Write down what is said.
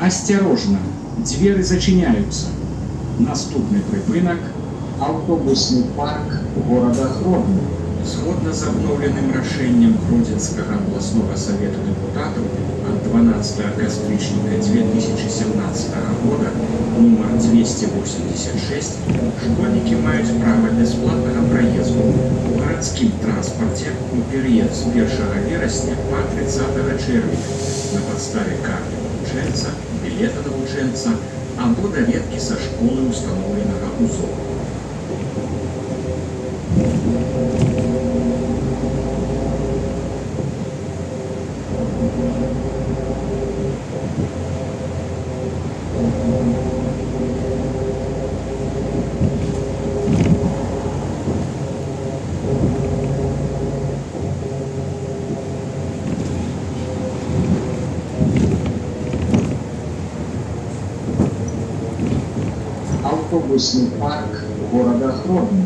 Осторожно, двери зачиняются. Наступный припынок – автобусный парк города Гродно. Згодна з обновленим рішенням Гродненського обласного совету депутатов от 12 кастрычника 2017 года номер 286, школьники имеют право бесплатного проезда в городском транспорте у период с 1 вересня по 30 червня на подставе карты навчэнца, билета навчэнца або доведки со школы установленного узору. Автобусный парк города Гродно.